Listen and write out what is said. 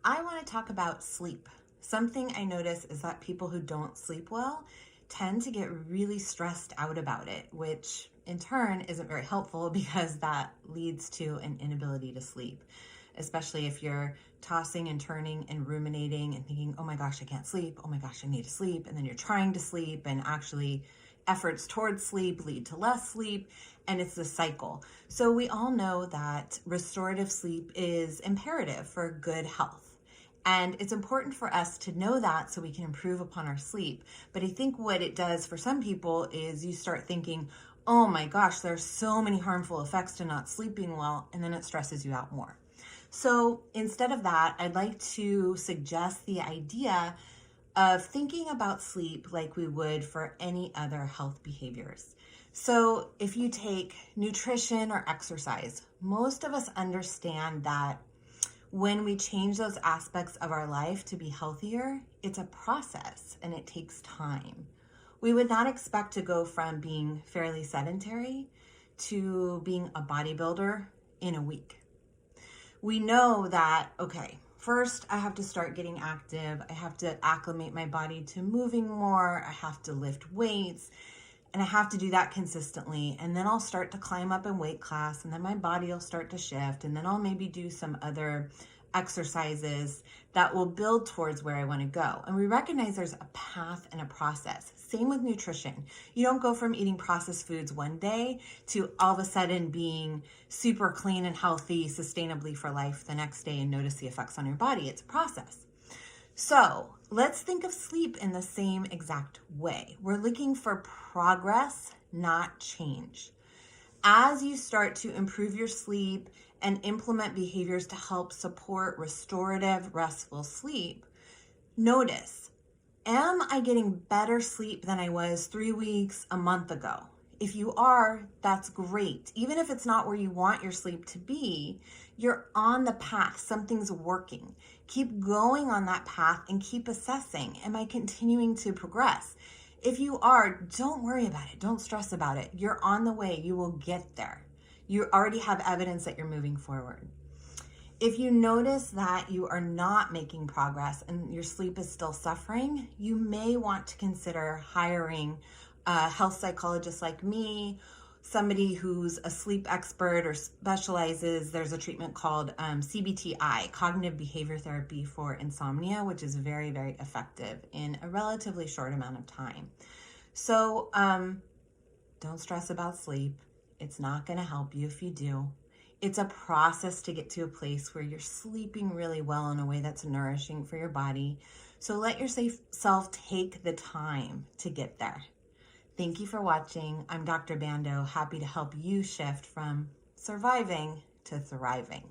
I want to talk about sleep. Something I notice is that people who don't sleep well tend to get really stressed out about it, which in turn isn't very helpful because that leads to an inability to sleep, especially if you're tossing and turning and ruminating and thinking, oh my gosh, I can't sleep. Oh my gosh, I need to sleep. And then you're trying to sleep, and actually efforts towards sleep lead to less sleep, and it's a cycle. So we all know that restorative sleep is imperative for good health. And it's important for us to know that so we can improve upon our sleep. But I think what it does for some people is you start thinking, oh my gosh, there's so many harmful effects to not sleeping well, and then it stresses you out more. So instead of that, I'd like to suggest the idea of thinking about sleep like we would for any other health behaviors. So if you take nutrition or exercise, most of us understand that when we change those aspects of our life to be healthier, it's a process and it takes time. We would not expect to go from being fairly sedentary to being a bodybuilder in a week. We know that, okay, first I have to start getting active. I have to acclimate my body to moving more. I have to lift weights, and I have to do that consistently. And then I'll start to climb up in weight class, and then my body will start to shift. And then I'll maybe do some other exercises that will build towards where I want to go. And we recognize there's a path and a process. Same with nutrition. You don't go from eating processed foods one day to all of a sudden being super clean and healthy sustainably for life the next day and notice the effects on your body. It's a process. So let's think of sleep in the same exact way. We're looking for progress, not change. As you start to improve your sleep and implement behaviors to help support restorative, restful sleep, notice, am I getting better sleep than I was 3 weeks, a month ago? If you are, that's great. Even if it's not where you want your sleep to be, you're on the path. Something's working. Keep going on that path and keep assessing. Am I continuing to progress? If you are, don't worry about it. Don't stress about it. You're on the way. You will get there. You already have evidence that you're moving forward. If you notice that you are not making progress and your sleep is still suffering, you may want to consider hiring a health psychologist like me, somebody who's a sleep expert or specializes. There's a treatment called CBTI, cognitive behavior therapy for insomnia, which is very, very effective in a relatively short amount of time. So don't stress about sleep. It's not going to help you if you do. It's a process to get to a place where you're sleeping really well in a way that's nourishing for your body. So let yourself take the time to get there. Thank you for watching. I'm Dr. Bando, happy to help you shift from surviving to thriving.